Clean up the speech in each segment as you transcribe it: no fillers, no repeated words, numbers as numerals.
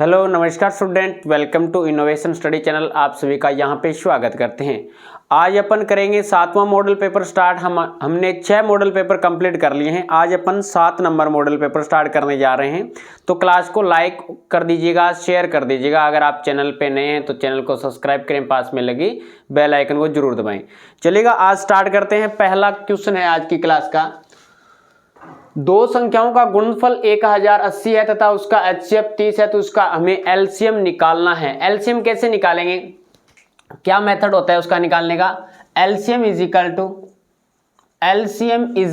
Hello नमस्कार student, welcome to innovation study channel. आप सभी का यहाँ पे स्वागत करते हैं। आज अपन करेंगे 7वां मॉडल पेपर स्टार्ट। हमने 6 मॉडल पेपर कंप्लीट कर लिए हैं। आज अपन 7 नंबर मॉडल पेपर स्टार्ट करने जा रहे हैं। तो क्लास को लाइक कर दीजिएगा, शेयर कर दीजिएगा। अगर आप चैनल पे नए हैं तो चैनल को सब्सक्राइब करें, पास में लगी बेल आइकन को जरूर दबाएं। चलिएगा आज स्टार्ट करते हैं। पहला क्वेश्चन है आज की क्लास का, दो संख्याओं का गुणनफल 1080 है तथा उसका HCF 30 है, तो उसका हमें एलसीएम निकालना है। एलसीएम कैसे निकालेंगे, क्या मेथड होता है उसका निकालने का? एलसीएम इज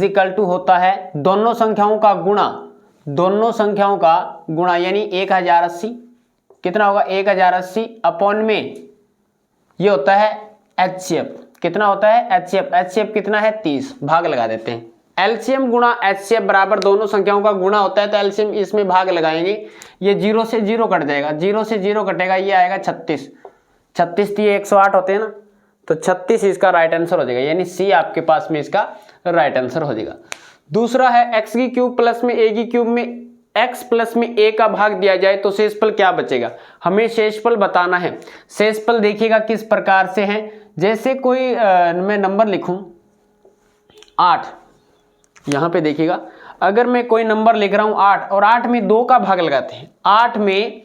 इक्वल टू होता है दोनों संख्याओं का गुणा, यानी 1080 कितना होगा 1080 अपॉन में ये होता है HCF। कितना होता है HCF कितना है 30, भाग लगा देते हैं। एलसीएम गुणा HCF बराबर दोनों संख्याओं का गुणा होता है, तो एलसीएम इसमें भाग लगाएंगे। ये 0 से 0 कट जाएगा, 0 से 0 कटेगा, ये आएगा 36। 36 तो ये 108 होते हैं ना, तो 36 इसका राइट आंसर हो जाएगा, यानी सी आपके पास में इसका राइट आंसर हो जाएगा। दूसरा है x की क्यूब प्लस में a की क्यूब में x प्लस में a का भाग दिया जाए तो शेषफल क्या बचेगा? हमें शेषफल बताना है। शेषफल देखिएगा किस प्रकार से है, जैसे कोई मैं नंबर लिखूं 8, यहाँ पे देखिएगा अगर मैं कोई नंबर लिख रहा हूँ 8 और 8 में 2 का भाग लगाते हैं, 8 में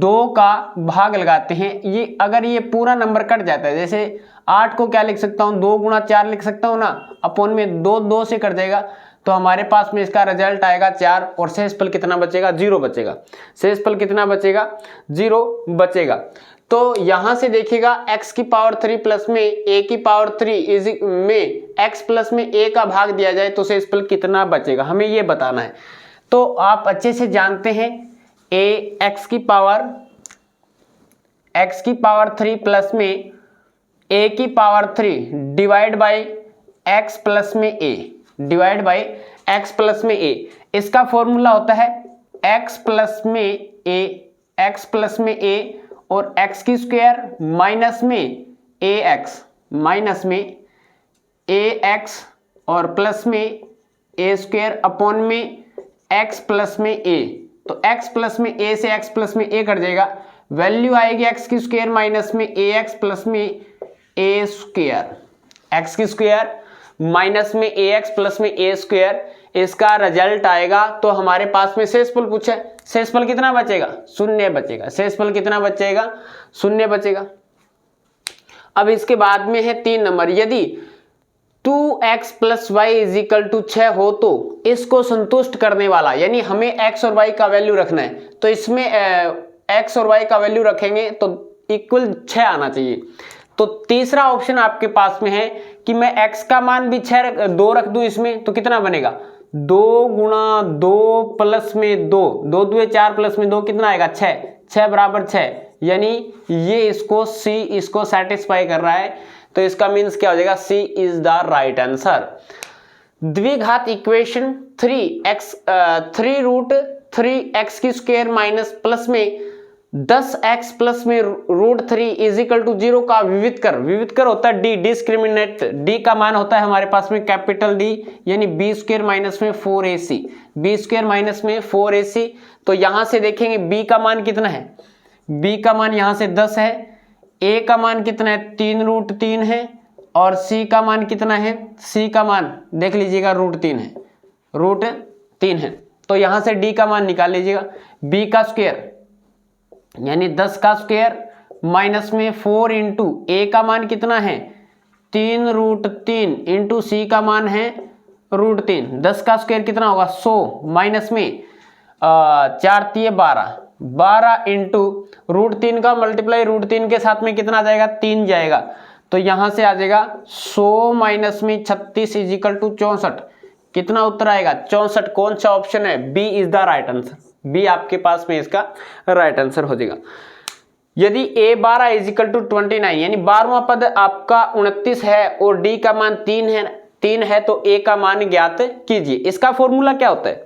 2 का भाग लगाते हैं, ये अगर ये पूरा नंबर कट जाता है, जैसे 8 को क्या लिख सकता हूँ 2 गुणा 4 लिख सकता हूँ ना, अपॉन में 2 से कट जाएगा, तो हमारे पास में इसका रिजल्ट आएगा 4 और शेषफल कितना बचेगा 0 बचेगा। शेषफल कितना बचेगा 0 बचेगा। तो यहां से देखिएगा x की पावर 3 प्लस में a की पावर 3 में x प्लस में a का भाग दिया जाए तो शेषफल कितना बचेगा, हमें ये बताना है। तो आप अच्छे से जानते हैं x की पावर 3 प्लस में a की power 3 divide by x plus में a, इसका फॉर्मूला होता है x प्लस में a और x की स्क्वायर माइनस में ax और प्लस में a स्क्वायर अपॉन में x प्लस में a। तो x प्लस में a से x प्लस में a कट जाएगा, वैल्यू आएगी x की स्क्वायर माइनस में ax प्लस में a स्क्वायर, x की स्क्वायर माइनस में ax प्लस में a स्क्वायर, इसका रिजल्ट आएगा। तो हमारे पास में शेषफल पूछा है, शेषफल कितना बचेगा 0 बचेगा। शेषफल कितना बचेगा 0 बचेगा। अब इसके बाद में है 3 नंबर, यदि 2x plus y is equal to 6 हो तो इसको संतुष्ट करने वाला, यानी हमें x और y का वैल्यू रखना है, तो इसमें x और y का वैल्यू रखेंगे तो इक्वल 6 आना चाहिए। तो तीसरा ऑप्शन आपके पास में है कि मैं x का मान भी 2 रख दूं इसमें, तो कितना बनेगा 2 गुणा 2 प्लस में 2, 2 दूए 4 प्लस में 2 कितना आएगा 6 बराबर 6, यानी ये इसको C इसको सेटिस्फाई कर रहा है, तो इसका मीन्स क्या हो जाएगा C is the right answer. द्विघात इक्वेशन 3 रूट 3x की स्क्वायर माइनस प्लस में 10x प्लस में रूट 3 इज इक्वल टू 0 का विविध कर होता है d, डिस्क्रिमिनेट, d का मान होता है हमारे पास में कैपिटल D, यानी b स्क्वायर माइनस में 4ac। तो यहां से देखेंगे b का मान कितना है, b का मान यहां से 10 है, a का मान कितना है 3 रूट 3 है, और c का मान कितना है, c का मान देख लीजिएगा रूट 3 है। तो यहां से d का मान निकाल लीजिएगा, b का स्क्वायर यानी 10 का स्क्वायर माइनस में 4 इंटू a का मान कितना है 3 रूट 3 इंटू सी का मान है रूट 3, 10 का स्क्वायर कितना होगा 100 माइनस में 4 3 12 इंटू रूट 3 का मल्टीप्लाई रूट 3 के साथ में कितना जाएगा 3 जाएगा, तो यहां से आ जाएगा 100 माइनस में 36 इज इक्वल टू 64। कितना उत्तर आएगा 64। कौन सा ऑप्शन है, B is the right answer, B आपके पास में इसका राइट आंसर हो जाएगा। यदि a12 इज इक्वल टू 29, यानी 12वां पद आपका 29 है और d का मान 3 है तो a का मान ज्ञात कीजिए। इसका फॉर्मूला क्या होता है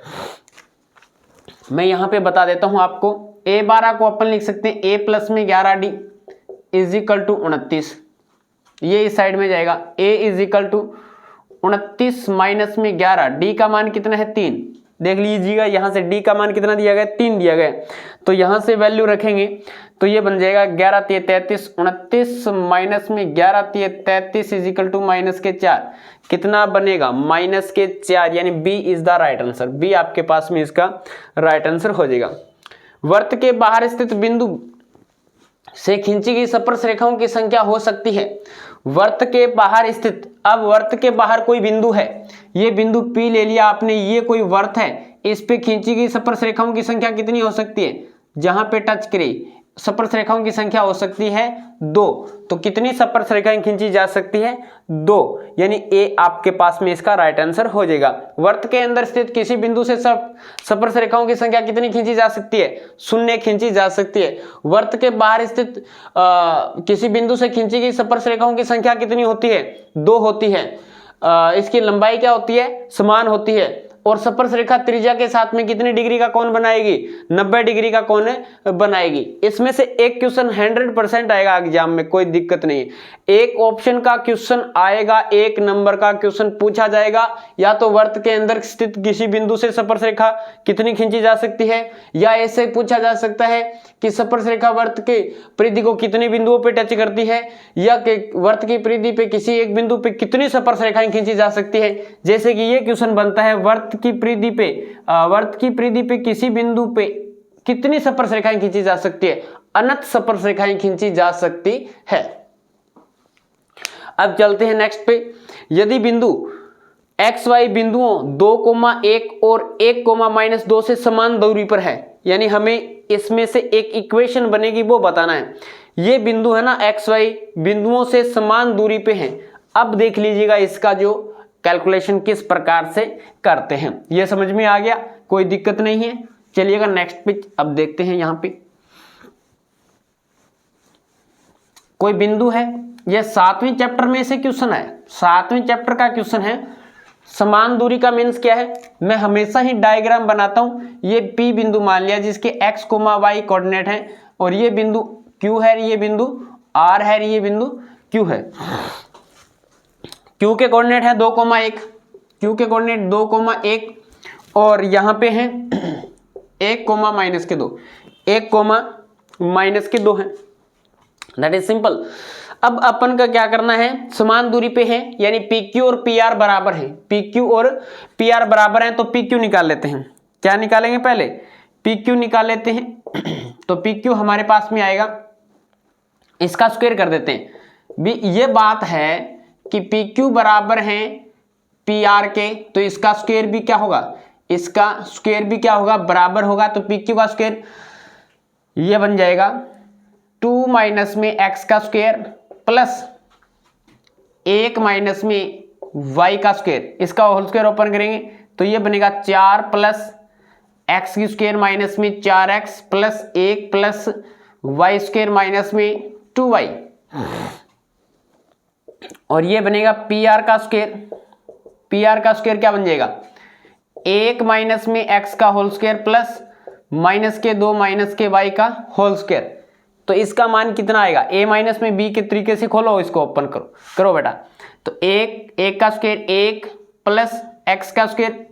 मैं यहां पे बता देता हूं आपको। a12 को अपन लिख सकते हैं a प्लस में 11d इज इक्वल टू 29, ये इस साइड में जाएगा, a is equal to 29 minus में 11, d का मान कितना है 3, देख लीजिएगा, यहाँ से d का मान कितना दिया गया, 3 दिया गया। तो यहाँ से वैल्यू रखेंगे तो ये बन जाएगा 11 3 33 29 माइनस में 11 3 33 इज इक्वल टू माइनस के 4, कितना बनेगा माइनस के 4, यानी B is the right answer. B आपके पास में इसका राइट आंसर हो जाएगा। वर्त के बाहर स्थित बिंदु से खींची गई स्पर्श रेखाओं की संख्या हो सकती है। वर्त के बाहर स्थित, अब वर्त के बाहर कोई बिंदु है, ये बिंदु P ले लिया आपने, ये कोई वर्त है, इस पे खींची गई स्पर्श रेखाओं की संख्या कितनी हो सकती है, जहां पे टच करे स्पर्श रेखाओं की संख्या हो सकती है 2। तो कितनी स्पर्श रेखाएं खींची जा सकती है, 2, यानी ए आपके पास में इसका राइट आंसर हो जाएगा। वर्त के अंदर स्थित किसी बिंदु से स्पर्श रेखाओं की संख्या कितनी खींची जा सकती है, 0 खींची जा सकती है। वर्त के बाहर स्थित किसी बिंदु से खींची गई स्पर्श रेखाओं की संख्या कितनी होती है, 2 होती है। इसकी लंबाई क्या होती है, समान होती है। और स्पर्श रेखा त्रिज्या के साथ में कितनी डिग्री का कोण बनाएगी, 90 डिग्री का कोण बनाएगी। इसमें से एक क्वेश्चन 100% आएगा एग्जाम में, कोई दिक्कत नहीं है। एक ऑप्शन का क्वेश्चन आएगा, एक नंबर का क्वेश्चन पूछा जाएगा, या तो वर्त के अंदर स्थित किसी बिंदु से स्पर्श रेखा कितनी खींची जा सकती है, या ऐसे पूछा जा सकता है कि स्पर्श रेखा वर्त के परिधि को कितने बिंदुओं पे टच करती है, या कि वर्त की परिधि पे किसी एक बिंदु पे कितनी स्पर्श रेखाएं खींची जा सकती है। जैसे कि ये क्वेश्चन बनता है, वर्त की परिधि पे किसी बिंदु पे कितनी स्पर्श रेखाएं खींची जा सकती है, अनंत स्पर्श रेखाएं खींची जा सकती है। अब चलते हैं नेक्स्ट पे। यदि बिंदु एक्स वाई बिंदुओं 2,1 और 1,-2 से समान दूरी पर है, यानी हमें इसमें से एक इक्वेशन बनेगी वो बताना है। ये बिंदु है ना एक्स वाई बिंदुओं से समान दूरी पे हैं। अब देख लीजिएगा इसका जो कैलकुलेशन किस प्रकार से करते हैं, ये समझ में आ गया, कोई दिक्कत नहीं है। चलिएगा नेक्स्ट पे अब देखते हैं। यहाँ पे कोई बिंदु है, ये 7वें चैप्टर में से क्वेश्चन है, 7वें चैप्टर का क्वेश्चन है। समान दूरी का मीन्स क्या है, मैं हमेशा ही डायग्राम बनाता हूं। ये P बिंदु मान लिया जिसके x, y कोऑर्डिनेट है, और ये बिंदु Q है, ये बिंदु R है, ये बिंदु Q है। Q के कोऑर्डिनेट है 2,1, Q के कोऑर्डिनेट 2,1, और यहाँ पे है 1,-2, 1,-2 है। That is simple. अब अपन का क्या करना है, समान दूरी पे है, यानी PQ और PR बराबर है, PQ और PR बराबर है, तो PQ निकाल लेते हैं। क्या निकालेंगे, पहले PQ निकाल लेते हैं। तो PQ हमारे पास में आएगा, इसका स्क्वायर कर देते हैं। भी ये बात है कि PQ बराबर है PR के, तो इसका स्क्वायर भी क्या होगा, इसका स्क्वायर भी क्या होगा, बराबर होगा। तो PQ का स्क्वायर ये बन जाएगा 2 माइनस में x का स्क्वायर प्लस 1 माइनस में y का स्क्वायर, इसका होल स्क्वायर ओपन करेंगे तो ये बनेगा 4 प्लस x की स्क्वायर माइनस में 4x plus 1 plus y square minus में 2y, और ये बनेगा PR का स्क्वायर। PR का स्क्वायर क्या बन जाएगा, 1 माइनस में x का होल स्क्वायर प्लस माइनस के 2 माइनस के y का होल स्क्वायर। तो इसका मान कितना आएगा, a माइनस में b के तरीके से खोलो, इसको ओपन करो बेटा। तो 1 का स्क्वायर 1 प्लस x का स्क्वायर,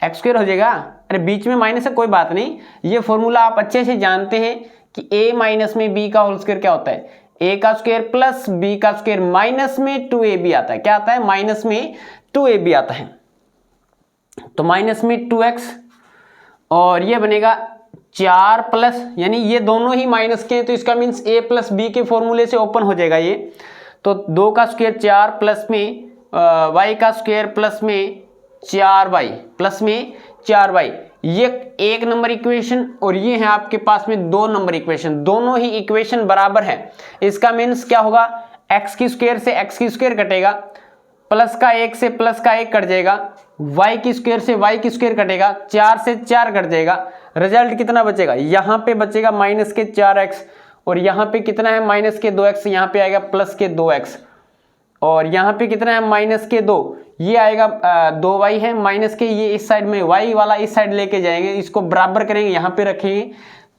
x स्क्वायर हो जाएगा। अरे बीच में माइनस है, कोई बात नहीं, ये फॉर्मूला आप अच्छे से जानते हैं कि a माइनस में b का होल स्क्वायर क्या होता है, a का स्क्वायर प्लस b का स्क्वायर माइनस में 2ab आता है। क्या आता है, माइनस में 2ab आता है। तो माइनस में 2x, और ये बनेगा 4 प्लस, यानी ये दोनों ही माइनस के हैं, तो इसका मीन्स a प्लस बी के फॉर्मूले से ओपन हो जाएगा ये। तो 2 का स्क्वायर 4 प्लस में y का स्क्वायर प्लस में 4y प्लस में 4y, ये 1 नंबर इक्वेशन, और ये है आपके पास में 2 नंबर इक्वेशन। दोनों ही इक्वेशन बराबर है। इसका मीन्स क्या होगा, x की स्क्वायर से x की स्क्वायर कटेगा, प्लस का 1 से प्लस का 1 कट जाएगा, y की स्क्वायर से y की स्क्वायर कटेगा, 4 से 4 कट जाएगा। रिजल्ट कितना बचेगा, यहाँ पे बचेगा माइनस के 4x, और यहाँ पे कितना है माइनस के 2x, यहाँ पे आएगा प्लस के 2x, और यहाँ पे कितना है माइनस के 2, ये आएगा 2y है, माइनस के ये इस साइड में y वाला इस साइड लेके जाएंगे, इसको बराबर करेंगे, यहाँ पे रखेंगे,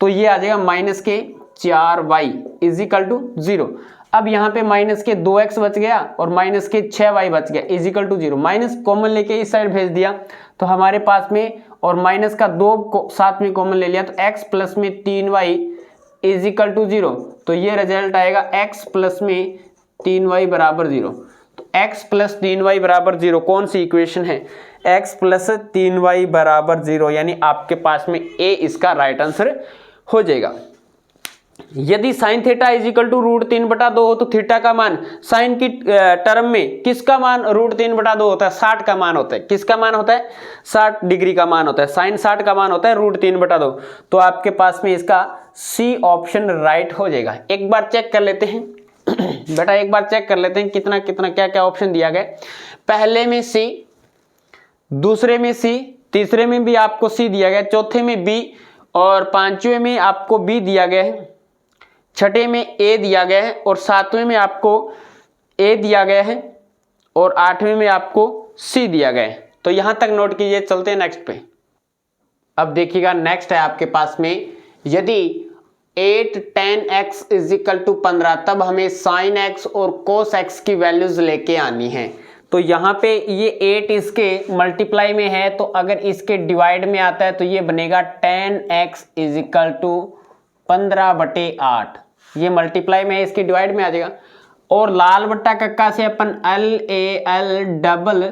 तो ये आ जाएगा माइनस के 4y इज इक्वल टू 0। अब यहाँ पे माइनस के 2x बच गया और माइनस के 6y बच गया इजिकल टू 0, माइनस कॉमन लेके इस साइड भेज दिया तो हमारे पास में, और माइनस का 2 को साथ में कॉमन ले लिया तो x प्लस में 3y इजिकल टू 0। तो ये रिजल्ट आएगा x प्लस में 3y बराबर 0। तो x प्लस 3y बराबर 0 कौन सी इक्वेशन है? x प्लस 3y बराबर 0, यानी आपके पास में a इसका राइट आंसर हो जाएगा। यदि sine theta is equal to √3/2 हो तो थीटा का मान साइन की टर्म में किसका मान √3/2 होता है? 60 का मान होता है। किसका मान होता है? 60 डिग्री का मान होता है। साइन 60 का मान होता है √3/2। तो आपके पास में इसका सी ऑप्शन राइट हो जाएगा। एक बार चेक कर लेते हैं बेटा, एक बार चेक कर लेते हैं कितना कितना क्या क्या ऑप्शन दिया गया। पहले में सी, दूसरे में सी, तीसरे में भी आपको सी दिया गया, चौथे में बी और पांचवें में आपको बी दिया गया है, छठे में ए दिया गया है और सातवें में आपको ए दिया गया है और आठवें में आपको सी दिया गया है। तो यहां तक नोट कीजिए। चलते हैं नेक्स्ट पे। अब देखिएगा नेक्स्ट है आपके पास में, यदि 8 tan x is equal to 15 तब हमें sin x और cos x की वैल्यूज लेके आनी है। तो यहाँ पे ये 8 इसके मल्टीप्लाई में है, तो अगर इसके डिवाइड में आता है तो ये बनेगा tan x is equal to 15/8। ये मल्टीप्लाई में है, इसके डिवाइड में आ जाएगा। और लाल बट्टा कक्का से अपन LALKA,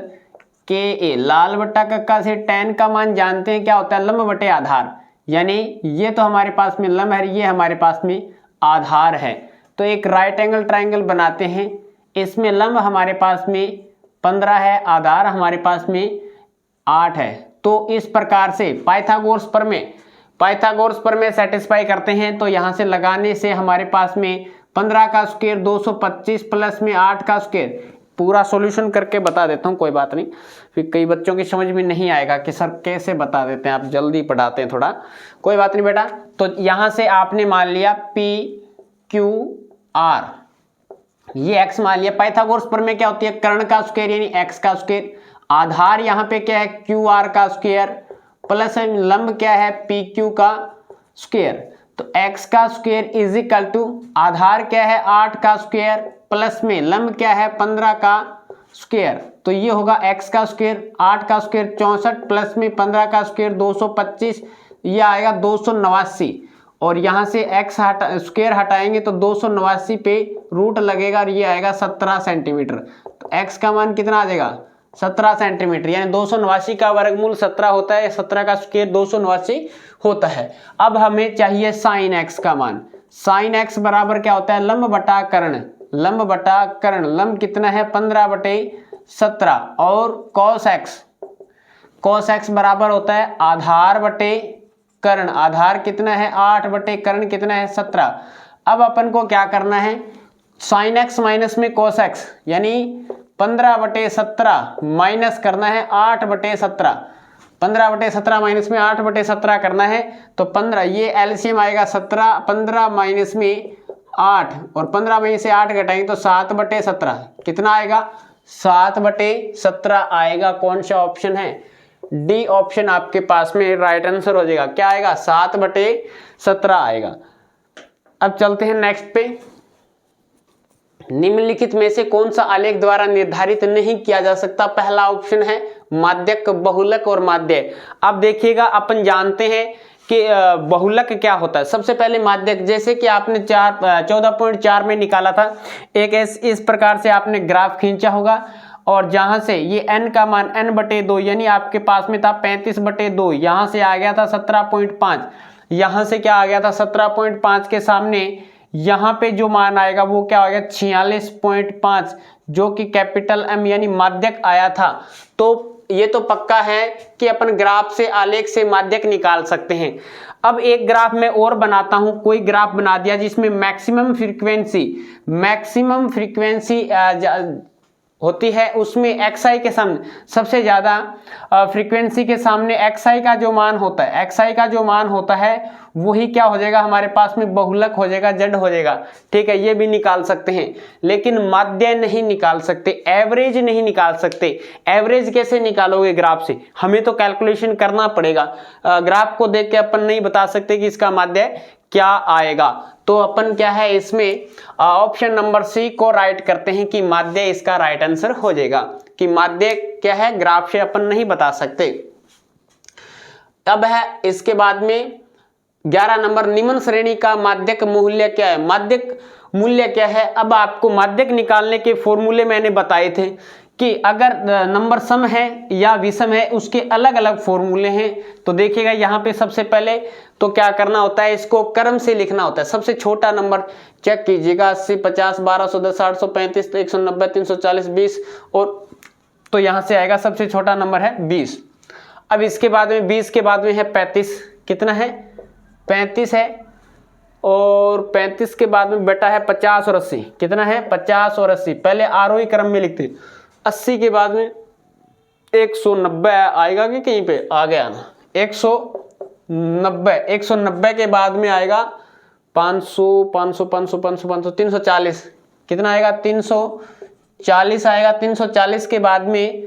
लाल बट्टा कक्का से tan का मान जानते हैं क्या होता है? लंब बटे आधार। यानी ये तो हमारे पास में लंब है, ये हमारे पास में आधार है। तो एक राइट एंगल ट्राइंगल बनाते हैं। इसमें लंब हमारे पास में 15 है, आधार हमारे पास में 8 है। तो इस प्रकार से पाइथागोरस प्रमेय सेटिस्फाई करते हैं। तो यहाँ से लगाने से हमारे पास में 15 का स्क्वायर 225 प्लस में 8 का स्क्वायर। पूरा सॉल्यूशन करके बता देता हूँ, कोई बात नहीं, फिर कई बच्चों की समझ में नहीं आएगा कि सर कैसे बता देते हैं, आप जल्दी पढ़ाते हैं थोड़ा, कोई बात नहीं बेटा। तो यहाँ से आपने मान लिया PQR, ये x मान लिया। पाइथागोरस प्रमेय क्या होती है? कर्ण का स्क्वायर यानी x का स्क्वायर। आधार यहाँ पे क्या है? QR का स्क्वायर प्लस लंब क्या है? PQ का स्क्वायर। तो x का स्क्वायर इज इक्वल टू आधार क्या है? 8 का स्क्वायर प्लस में लंब क्या है? 15 का स्क्वायर। तो ये होगा x का स्क्वायर, 8 का स्क्वायर 64 प्लस में 15 का स्क्वायर 225, ये आएगा 289। और यहाँ से x स्क्वायर हटाएंगे तो 289 पे रूट लगेगा और ये आएगा 17 सेंटीमीटर। तो x का मान कितना आ जाएगा? 17 सेंटीमीटर, यानी 289 का वर्गमूल 17 होता है, 17 का स्क्वायर 289 होता है। अब हमें चाहिए साइन x का मान। साइन x बराबर क्या होता है? लंब बटा कर्ण। लंब बटा कर्ण, लंब कितना है? 15/17। और cos x बराबर होता है आधार बटे कर्ण। आधार कितना है? 8 कर्ण कितना है? 17। अब अपन को क्या करना है? साइन x माइनस में cos x, यानी 15/17 माइनस करना है 8/17। 15/17 माइनस में 8/17 करना है। तो 15, ये एलसीएम आएगा 17, 15 माइनस में 8 और 15 में से 8 घटाएंगे तो 7/17 कितना आएगा? 7/17 आएगा। कौन सा ऑप्शन है? डी ऑप्शन आपके पास में राइट आंसर हो जाएगा। क्या आएगा? 7/17 आएगा। अब चलते हैं नेक्स्ट पे। निम्नलिखित में से कौन सा आलेख द्वारा निर्धारित नहीं किया जा सकता? पहला ऑप्शन है माध्यक, बहुलक और माध्य। अब देखिएगा, अपन जानते हैं कि बहुलक क्या होता है। सबसे पहले माध्यक, जैसे कि आपने 14.4 में निकाला था, एक इस प्रकार से आपने ग्राफ खींचा होगा और जहां से ये n का मान n/2 यानी आपके पास में था 35/2, यहां से आ गया था 17.5, यहां से क्या आ गया था 17.5 के सामने यहाँ पे जो मान आएगा वो क्या हो गया 46.5, जो कि कैपिटल M यानी माध्यक आया था। तो ये तो पक्का है कि अपन ग्राफ से, आलेख से माध्यक निकाल सकते हैं। अब एक ग्राफ मैं और बनाता हूं, कोई ग्राफ बना दिया जिसमें मैक्सिमम फ्रीक्वेंसी होती है, उसमें xi के सामने सबसे ज्यादा फ्रीक्वेंसी के सामने xi का जो मान होता है वही क्या हो जाएगा हमारे पास में बहुलक हो जाएगा, z हो जाएगा। ठीक है, ये भी निकाल सकते हैं, लेकिन माध्य नहीं निकाल सकते, एवरेज नहीं निकाल सकते। एवरेज कैसे निकालोगे ग्राफ से? हमें तो कैलकुलेशन करना पड़ेगा। ग्राफ को देख के अपन नहीं बता सकते कि इसका माध्य क्या आएगा? तो अपन क्या है इसमें ऑप्शन नंबर सी को राइट करते हैं कि माध्य इसका राइट आंसर हो जाएगा, कि माध्य क्या है ग्राफ से अपन नहीं बता सकते। अब है इसके बाद में 11 नंबर, निम्न श्रेणी का माध्यक मूल्य क्या है? माध्यक मूल्य क्या है? अब आपको माध्यक निकालने के फॉर्मूले मैंने बताए थे कि अगर नंबर सम है या विषम है उसके अलग अलग फॉर्मूले हैं। तो देखिएगा यहाँ पे सबसे पहले तो क्या करना होता है, इसको क्रम से लिखना होता है। सबसे छोटा नंबर चेक कीजिएगा, 80, 50, 1210, 835, 190, 340, 20 और तो यहाँ से आएगा सबसे छोटा नंबर है 20। अब इसके बाद में 20 के बाद में है 35, कितना है 35 है, और 35 के बाद में बेटा है 50 और 80, कितना है 50 और 80। पहले आरोही क्रम में लिखते, 80 के बाद में 190 आएगा कि कहीं पे आ गया ना, 190 के बाद में आएगा 500 500 500 500 500 340, कितना आएगा 340 आएगा। 340 के बाद में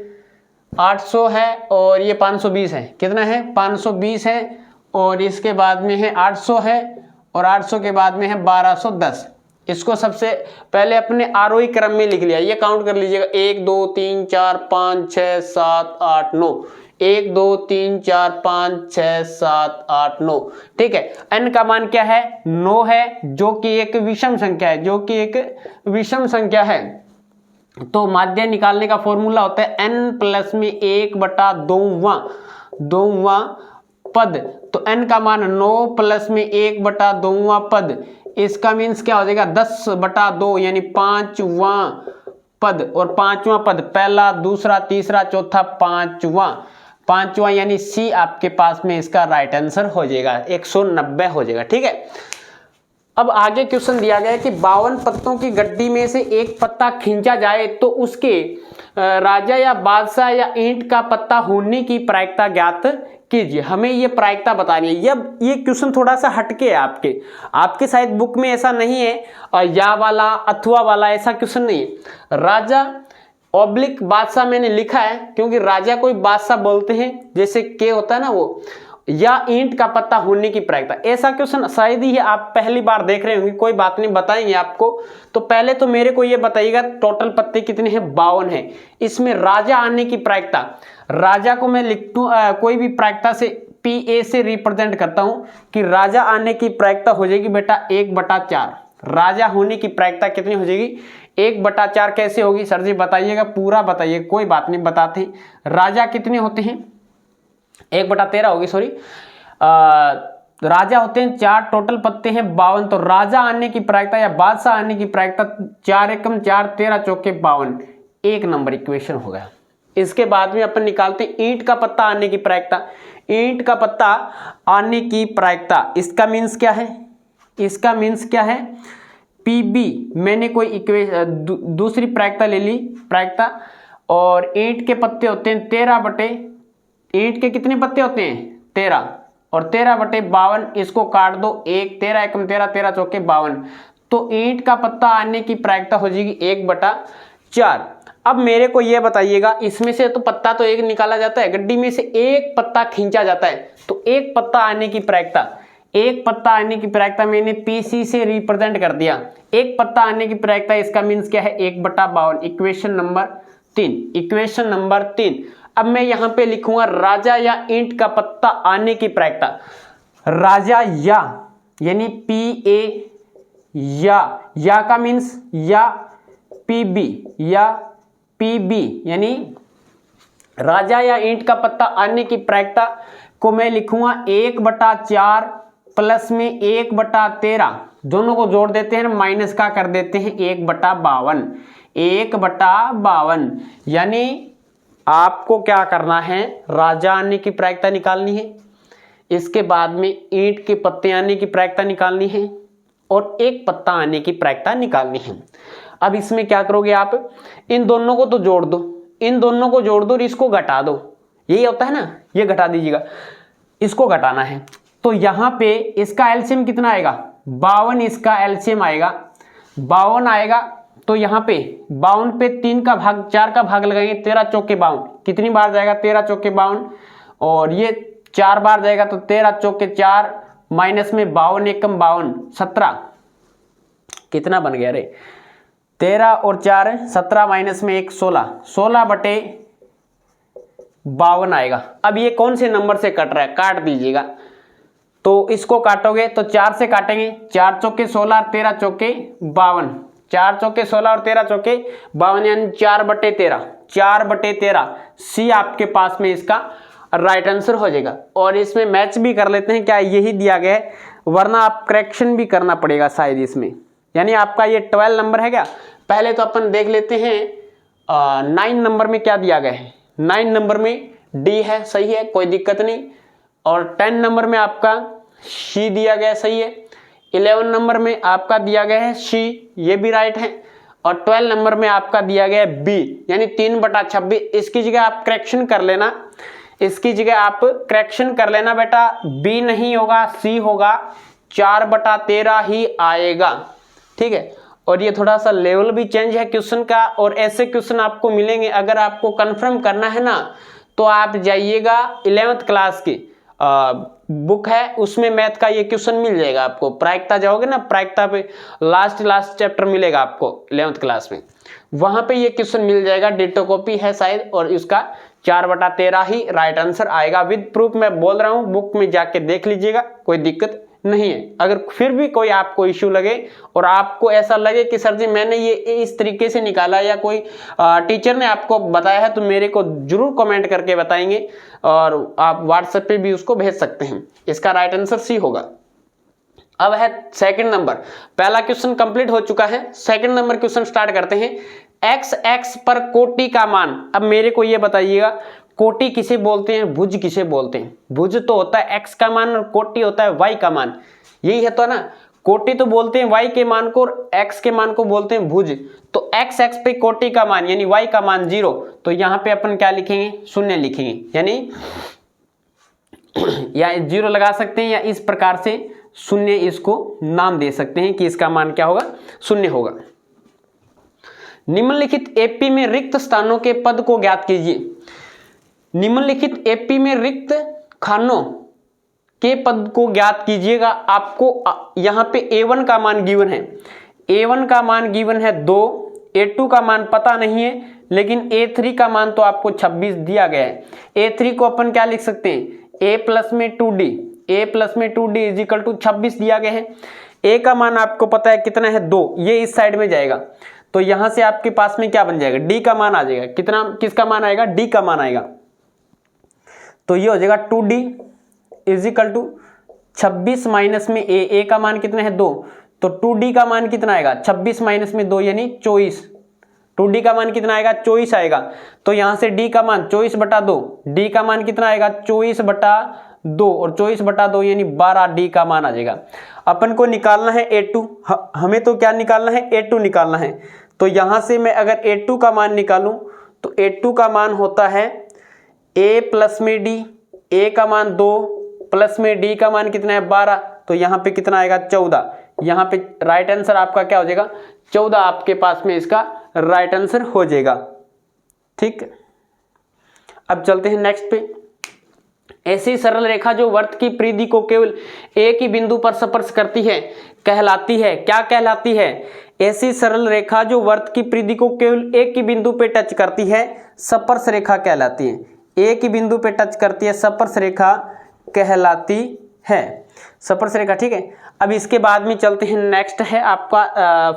800 है और ये 520 है, कितना है 520 है, और इसके बाद में है 800 है, और 800 के बाद में है 1210। इसको सबसे पहले अपने आरोही क्रम में लिख लिया, ये काउंट कर लीजिएगा 1 2 3 4 5 6 7 8 9, 1 2 3 4 5 6 7 8 9, ठीक है। n का मान क्या है 9 है, जो कि एक विषम संख्या है, जो कि एक विषम संख्या है। तो माध्य निकालने का फॉर्मूला होता है n प्लस में 1/2वां पद। तो n का मान 9 प्लस में 1/2वां पद, इसका मीन्स क्या हो जाएगा 10/2 यानी 5वां पद, और 5वां पद पहला दूसरा तीसरा चौथा पांचवा यानी सी आपके पास में इसका राइट आंसर हो जाएगा, 190 हो जाएगा, ठीक है। अब आगे क्वेश्चन दिया गया है कि 52 पत्तों की गड्डी में से एक पत्ता खींचा जाए तो उसके राजा या बादशाह या ईंट का पत्ता होने की प्रायिकता ज्ञात कीजिए। हमें ये प्रायिकता बतानी है। ये क्वेश्चन थोड़ा सा हटके है, आपके शायद बुक में ऐसा नहीं है, और या वाला अथवा वाला ऐसा क्वेश्चन नहीं है। राजा ऑब्लिक बादशाह मैंने लिखा है क्योंकि राजा कोई बादशाह बोलते हैं, जैसे के होता है ना वो, या ईंट का पत्ता होने की प्रायिकता, ऐसा क्वेश्चन शायद ही आप पहली बार देख रहे होंगे, कोई बात नहीं बताएंगे आपको। तो पहले तो मेरे को ये बताइएगा टोटल पत्ते कितने हैं, 52 है। इसमें राजा आने की प्रायिकता, राजा को मैं लिख दूं कोई भी प्रायिकता से PA से रिप्रेजेंट करता हूं कि राजा आने की प्रायिकता हो जाएगी बेटा 1/4। राजा होने की प्रायिकता कितनी हो जाएगी 1/4। कैसे होगी सर जी बताइएगा, पूरा बताइए, कोई बात नहीं बताते। राजा कितने होते हैं 1/13 होगी, सॉरी, राजा होते हैं 4, टोटल पत्ते हैं 52। तो राजा आने की प्रायिकता या बादशाह आने की प्रायिकता 4 एकम 4 13 चौके 52, 1 नंबर इक्वेशन हो गया। इसके बाद में अपन निकालते हैं ईंट का पत्ता आने की प्रायिकता। ईंट का पत्ता आने की प्रायिकता, इसका मीन्स क्या है, इसका मीन्स क्या है PB। मैंने कोई दूसरी प्रायिकता ले ली प्रायिकता, और ईंट के पत्ते होते हैं 13 ईंट के कितने पत्ते होते हैं 13, और 13/52, इसको काट दो 1, 13 एकम 13 13 चौके 52। तो ईंट का पत्ता आने की प्रायिकता हो जाएगी 1/4। अब मेरे को ये बताइएगा, इसमें से तो पत्ता तो एक निकाला जाता है, गड्डी में से एक पत्ता खींचा जाता है, तो एक पत्ता आने की प्रायिकता, एक पत्ता आने की प्रायिकता मैंने PC से रिप्रेजेंट कर दिया। एक पत्ता आने की प्रायिकता, इसका मीन्स क्या है 1/52, इक्वेशन नंबर 3। अब मैं यहां पे लिखूंगा राजा या ईंट का पत्ता आने की प्रायिकता। राजा या यानी PA, या का मीन्स या PB, या PB यानी राजा या ईंट का पत्ता आने की प्रायिकता को मैं लिखूंगा 1/4 प्लस में 1/13, दोनों को जोड़ देते हैं, माइनस का कर देते हैं 1/52। यानी आपको क्या करना है, राजा आने की प्रायिकता निकालनी है, इसके बाद में ईंट के पत्ते आने की प्रायिकता निकालनी है, और एक पत्ता आने की प्रायिकता निकालनी है। अब इसमें क्या करोगे आप, इन दोनों को तो जोड़ दो, इन दोनों को जोड़ दो और इसको घटा दो, यही होता है ना, ये घटा दीजिएगा, इसको घटाना है। तो यहाँ पे इसका एलसीएम कितना आएगा 52, इसका एलसीएम आएगा 52 आएगा। तो यहाँ पे 52 पे 3 का भाग 4 का भाग लगाएंगे, 13 चौके 52, कितनी बार जाएगा 13 चौके 52, और ये 4 बार जाएगा तो 13 चौके 4, माइनस में 52 एकम 52 17, कितना बन गया रे, 13 और 4 17 माइनस में 1 16, 16/52 आएगा। अब ये कौन से नंबर से कट रहा है, काट दीजिएगा। तो इसको काटोगे तो 4 से काटेंगे, 4 चौके 16 और 13 चौके 52, 4 चौके 16 और 13 चौके 52 यानी 4/13, 4/13 सी आपके पास में इसका राइट आंसर हो जाएगा। और इसमें मैच भी कर लेते हैं, क्या यही दिया गया है, वरना आप करेक्शन भी करना पड़ेगा शायद इसमें। यानी आपका ये 12 नंबर है क्या। पहले तो अपन देख लेते हैं 9 नंबर में क्या दिया गया है। 9 नंबर में डी है, सही है, कोई दिक्कत नहीं। और 10 नंबर में आपका सी दिया गया है, सही है। 11 नंबर में आपका दिया गया है सी, ये भी राइट है। और 12 नंबर में आपका दिया गया है बी, यानी 3/26। इसकी जगह आप करेक्शन कर लेना, इसकी जगह आप करेक्शन कर लेना बेटा, बी नहीं होगा सी होगा, 4/13 ही आएगा, ठीक है। और ये थोड़ा सा लेवल भी चेंज है क्वेश्चन का, और ऐसे क्वेश्चन आपको मिलेंगे। अगर आपको कंफर्म करना है ना तो आप जाइएगा 11th क्लास की बुक है, उसमें मैथ का ये क्वेश्चन मिल जाएगा आपको। प्रायिकता जाओगे ना, प्रायिकता पे लास्ट चैप्टर मिलेगा आपको 11th क्लास में, वहां पे ये क्वेश्चन मिल जाएगा। डिटो कॉपी है शायद, और इसका 4/13 ही राइट आंसर आएगा। विद प्रूफ मैं बोल रहा हूं, बुक में जाके देख लीजिएगा, कोई दिक्कत नहीं है। अगर फिर भी कोई आपको इश्यू लगे और आपको ऐसा लगे कि सर जी मैंने ये इस तरीके से निकाला, या कोई टीचर ने आपको बताया है, तो मेरे को जरूर कमेंट करके बताएंगे, और आप व्हाट्सएप पे भी उसको भेज सकते हैं। इसका राइट आंसर सी होगा। अब है सेकंड नंबर। पहला क्वेश्चन कंप्लीट हो चुका है, सेकंड नंबर क्वेश्चन स्टार्ट करते हैं। x पर कोटि का मान। अब मेरे को ये बताइएगा, कोटि किसे बोलते हैं, भुज किसे बोलते हैं। भुज तो होता है x का मान और कोटि होता है y का मान, यही है तो ना। कोटि तो बोलते हैं y के मान को, और x के मान को बोलते हैं भुज। तो x पे कोटि का मान यानी y का मान 0, तो यहाँ पे अपन क्या लिखेंगे, शून्य लिखेंगे। यानी या 0 लगा सकते हैं, या इस प्रकार से शून्य इसको नाम दे सकते हैं कि इसका मान क्या होगा, शून्य होगा। निम्नलिखित एपी में रिक्त स्थानों के पद को ज्ञात कीजिए। निम्नलिखित एपी में रिक्त खानों के पद को ज्ञात कीजिएगा। आपको यहां पे a1 का मान गिवन है, a1 का मान गिवन है 2, a2 का मान पता नहीं है, लेकिन a3 का मान तो आपको 26 दिया गया है। a3 को अपन क्या लिख सकते हैं, a प्लस में 2d, a प्लस में 2d इज इक्वल टू 26 दिया गया है। a का मान आपको पता है कितना है, 2, ये इस साइड में जाएगा, तो यहां से आपके पास में क्या बन जाएगा, d का मान आ जाएगा। कितना, किसका मान आएगा, d का मान आएगा। तो ये हो जाएगा 2d is equal to 26 minus में a का मान कितना है 2, तो 2d का मान कितना आएगा, 26 माइनस में 2 यानी 24। 2d का मान कितना आएगा, 24 आएगा। तो यहां से d का मान 24/2, d का मान कितना आएगा 24/2, और 24/2 यानी 12d का मान आ जाएगा। अपन को निकालना है a2, हमें तो क्या निकालना है, a2 निकालना है। तो यहां से मैं अगर a2 का मान निकालूं तो a2 का मान होता है a प्लस में d, a का मान 2 प्लस में d का मान कितना है 12, तो यहाँ पे कितना आएगा 14। यहाँ पे राइट आंसर आपका क्या हो जाएगा, 14 आपके पास में इसका राइट आंसर हो जाएगा। ठीक, अब चलते हैं नेक्स्ट पे। ऐसी सरल रेखा जो वृत्त की परिधि को केवल एक ही बिंदु पर स्पर्श करती है कहलाती है, क्या कहलाती है। ऐसी सरल रेखा जो वृत्त की परिधि को केवल एक ही बिंदु पे टच करती है स्पर्श रेखा कहलाती है। एक ही बिंदु पे टच करती है स्पर्श रेखा कहलाती है, स्पर्श रेखा। ठीक है, अब इसके बाद में चलते हैं, नेक्स्ट है आपका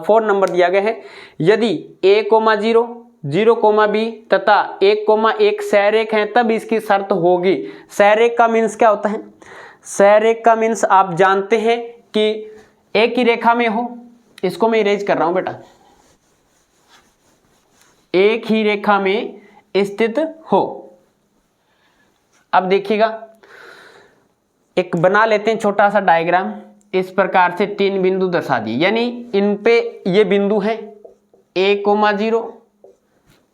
4 नंबर दिया गया है। यदि a,0 0,b तथा 1,1 सहरेख हैं तब इसकी शर्त होगी। सहरेख का मीन्स क्या होता है, सहरेख का मीन्स आप जानते हैं कि एक ही रेखा में हो, इसको मैं इरेज कर रहा हूं बेटा, एक ही रेखा में स्थित हो। अब देखिएगा, एक बना लेते हैं छोटा सा डायग्राम। इस प्रकार से 3 बिंदु दर्शा दिए, यानी इन पे ये बिंदु है a,0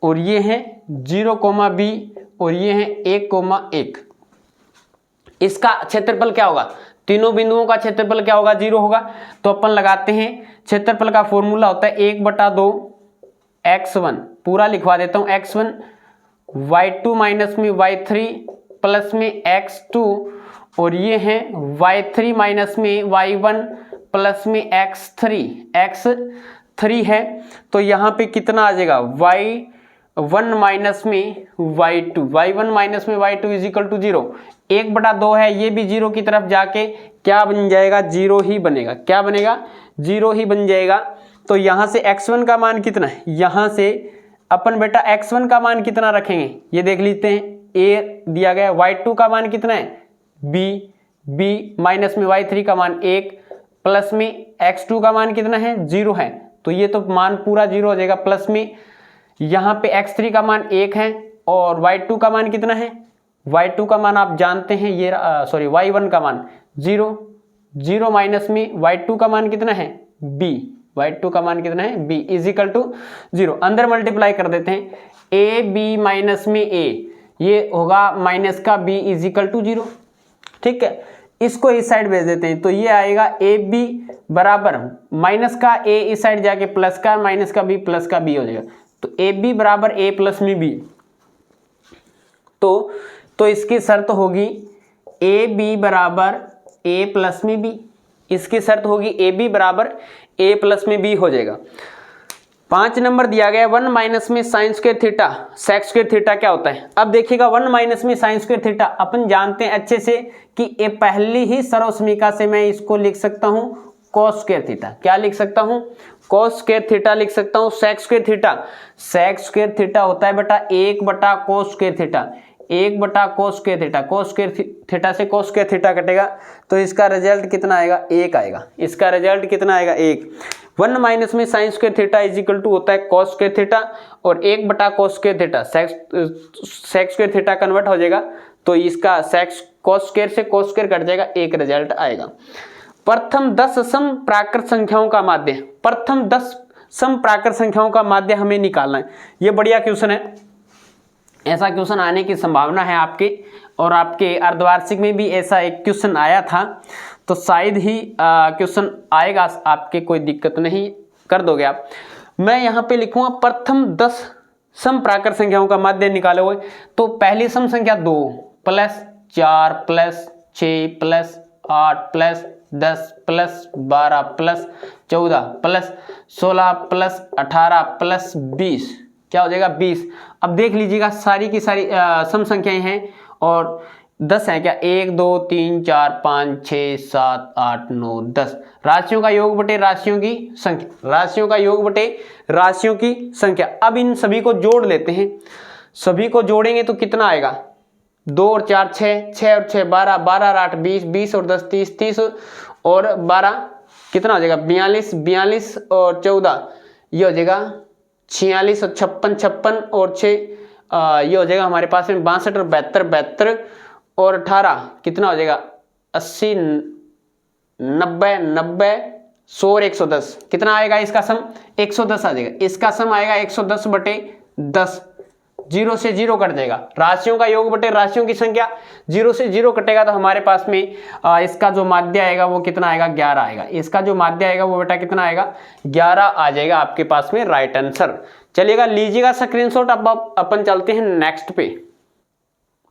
और ये है 0,b और ये है 1,1। इसका क्षेत्रफल क्या होगा, तीनों बिंदुओं का क्षेत्रफल क्या होगा, 0 होगा। तो अपन लगाते हैं, क्षेत्रफल का फॉर्मूला होता है 1/2 x1, पूरा लिखवा देता हूं, x1 y2 माइनस में y3 प्लस में x2 और ये हैं y3 माइनस में y1 प्लस में x3 है। तो यहाँ पे कितना आ जाएगा y1 माइनस में y2 इज इक्वल टू 0। 1/2 है, ये भी 0 की तरफ जाके क्या बन जाएगा, 0 ही बनेगा। क्या बनेगा, 0 ही बन जाएगा। तो यहाँ से x1 का मान कितना है, यहाँ से अपन बेटा x1 का मान कितना रखेंगे, ये देख लेते हैं। a दिया गया, y2 का मान कितना है b माइनस में y3 का मान 1 प्लस में x2 का मान कितना है 0 है। तो ये तो मान पूरा 0 हो जाएगा। प्लस में यहाँ पे x3 का मान 1 है और y2 का मान कितना है, y2 का मान आप जानते हैं, ये y1 का मान 0 माइनस में y2 का मान कितना है y2 का मान कितना है b इज इक्वल टू 0। अंदर मल्टीप्लाई कर देते हैं, a b माइनस में a, ये होगा माइनस का b इज इक्वल टू 0। ठीक है, इसको इस साइड भेज देते हैं। तो ये आएगा ए बी बराबर माइनस का a इस साइड जाके प्लस का माइनस का b प्लस का b हो जाएगा। तो ए बी बराबर a प्लस में b। तो इसकी शर्त होगी ए बी बराबर a प्लस में b। इसकी शर्त होगी ए बी बराबर a प्लस में b हो जाएगा। 5 नंबर दिया गया 1 माइनस में sine square theta sec square theta क्या होता है। अब देखिएगा 1 माइनस में साइन स्क्वायर थीटा अपन जानते हैं अच्छे से कि ये पहली ही सर्वसमीका से मैं इसको लिख सकता हूं cos स्क्वायर थीटा। क्या लिख सकता हूं, cos स्क्वायर थीटा लिख सकता हूं। सेक स्क्वायर थीटा होता है बेटा 1/cos square theta, 1/cos square theta. cos square theta से cos स्क्वायर थीटा कटेगा तो इसका रिजल्ट कितना आएगा, 1 आएगा। इसका रिजल्ट कितना आएगा, 1। 1 माइनस में sine square theta is equal to होता है cos स्क्वायर थीटा और 1/cos square theta sec square theta convert हो जाएगा। तो इसका cos स्क्वायर से cos स्क्वायर कट जाएगा, 1 रिजल्ट आएगा। प्रथम 10 सम प्राकृत संख्याओं का माध्य, प्रथम 10 सम प्राकृत संख्याओं का माध्य हमें निकालना है। ये बढ़िया क्वेश्चन है, ऐसा क्वेश्चन आने की संभावना है आपके, और आपके अर्धवार्षिक में भी ऐसा एक क्वेश्चन आया था। तो शायद ही क्वेश्चन आएगा आपके, कोई दिक्कत नहीं, कर दोगे आप। मैं यहाँ पे लिखूंगा प्रथम 10 सम प्राकृत संख्याओं का माध्य निकाले हुए। तो पहली सम संख्या 2 plus 4 plus 6 plus 8 plus 10 plus 12 plus 14 plus 16 plus 18 plus 20 क्या हो जाएगा, 20। अब देख लीजिएगा सारी की सारी सम संख्याएं हैं और 10 है क्या, 1 2 3 4 5 6 7 8 9 10। राशियों का योग बटे राशियों की संख्या, राशियों का योग बटे राशियों की संख्या। अब इन सभी को जोड़ लेते हैं, सभी को जोड़ेंगे तो कितना आएगा, 2 और 4 6, 6 और 6 12, 12 और 8 20, 20 और 10 30, 30 और 12 कितना हो जाएगा, 42, 42 और 14 ये हो जाएगा 46 और 56, 56 और 6 ये हो जाएगा हमारे पास में 62 और 72, 72 और 18 कितना हो जाएगा, 80 90 90 100 और 110 कितना आएगा इसका सम, 110 आ जाएगा। इसका सम आएगा 110 बटे 10, 0 से 0 कट जाएगा। राशियों का योग बटे राशियों की संख्या, 0 से 0 कटेगा तो हमारे पास में इसका जो माध्य आएगा वो कितना आएगा, 11 आएगा। इसका जो माध्य आएगा वो बेटा कितना आएगा, 11 आ जाएगा आपके पास में राइट आंसर। चलिएगा लीजिएगा स्क्रीनशॉट। अब अपन चलते हैं नेक्स्ट पे।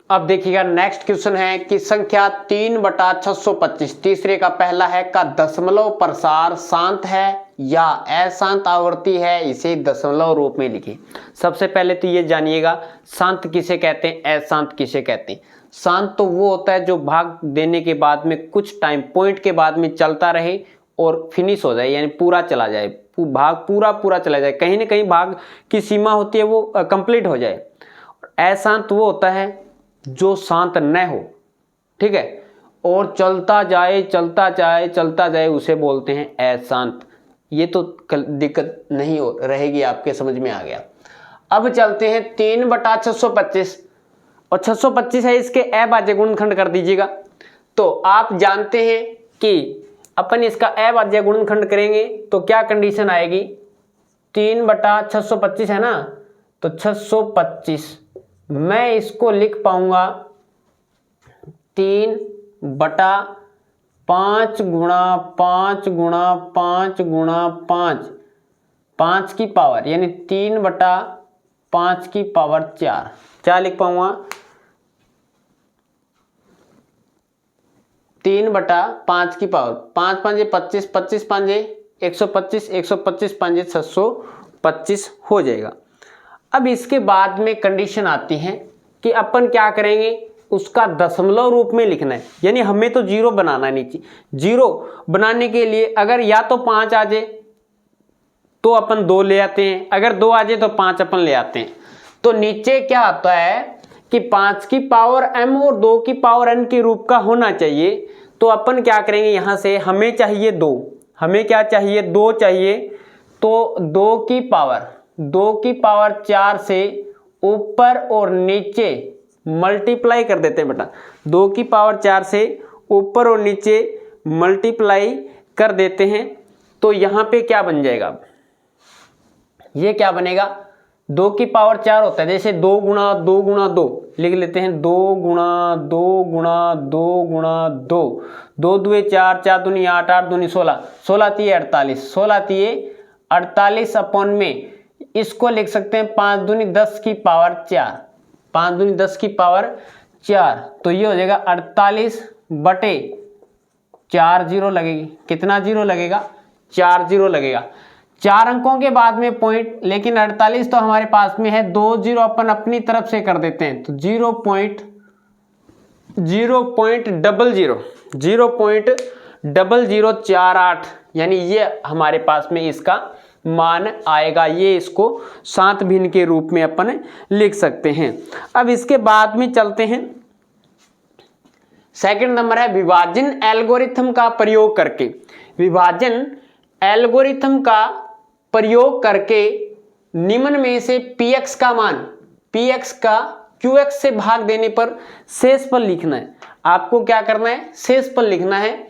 अब देखिएगा नेक्स्ट क्वेश्चन है कि संख्या 3/625 तीसरे का पहला है का दशमलव प्रसार शांत है या अशांत आवृत्ति है, इसे दशमलव रूप में लिखिए। सबसे पहले तो ये जानिएगा शांत किसे कहते हैं, अशांत किसे कहते हैं। शांत तो वो होता है जो भाग देने के बाद में कुछ टाइम पॉइंट के बाद में चलता रहे और फिनिश हो जाए, यानी पूरा चला जाए, भाग पूरा चला जाए, कहीं ना कहीं भाग की सीमा होती है वो कंप्लीट हो जाए। अशांत वो होता है जो शांत न हो, ठीक है, और चलता जाए उसे बोलते हैं अशांत। ये तो दिक्कत नहीं हो रहेगी, आपके समझ में आ गया। अब चलते हैं 3/625 और 625 है, इसके अभाज्य गुणनखंड कर दीजिएगा। तो आप जानते हैं कि अपन इसका अभाज्य गुणनखंड करेंगे तो क्या कंडीशन आएगी, 3/625 है ना, तो 625 मैं इसको लिख पाऊंगा 3/5 गुणा 5 गुणा 5 गुणा 5 की पावर, यानी 3/5 की पावर 4 क्या लिख पाऊंगा, 3/5 की पावर 5 5 25, 25 5 125, 125 5 725 हो जाएगा। अब इसके बाद में कंडीशन आती है कि अपन क्या करेंगे, उसका दशमलव रूप में लिखना है, यानी हमें तो जीरो बनाना है नीचे। जीरो बनाने के लिए अगर या तो 5 आ जाए तो अपन 2 ले आते हैं, अगर 2 आ जाए तो 5 अपन ले आते हैं। तो नीचे क्या आता है कि 5 की पावर m और 2 की पावर n के रूप का होना चाहिए। तो अपन क्या करेंगे, यहां से हमें चाहिए 2, हमें क्या चाहिए, 2 चाहिए। तो 2 की पावर 4 से ऊपर और नीचे मल्टीप्लाई कर देते हैं बेटा। 2 की पावर 4 से ऊपर और नीचे मल्टीप्लाई कर देते हैं। तो यहां पे क्या बन जाएगा, ये क्या बनेगा, 2 की पावर 4 होता है, जैसे 2 गुणा 2 गुणा 2 लिख लेते हैं, 2 गुणा 2 गुणा 2 गुणा 2, 2 दुए 4, 4 दूनी 8, 8 दूनी 16, 16 तिये 48, 16 तिये 48 अपॉन में इसको लिख सकते हैं 5 दूनी 10 की पावर 4, 5 दूनी 10 की पावर 4। तो ये हो जाएगा 48 बटे 4 जीरो लगेगी, कितना जीरो लगेगा, 4 जीरो लगेगा। 4 अंकों के बाद में पॉइंट, लेकिन 48 तो हमारे पास में है, 2 जीरो अपन अपनी तरफ से कर देते हैं। तो 0.0048 यानी ये हमारे पास में इसका मान आएगा। ये इसको 7 भिन्न के रूप में अपन लिख सकते हैं। अब इसके बाद में चलते हैं, सेकंड नंबर है विभाजन एल्गोरिथम का प्रयोग करके। विभाजन एल्गोरिथम का प्रयोग करके निम्न में से px का मान, px का qx से भाग देने पर शेषफल लिखना है। आपको क्या करना है, शेषफल लिखना है।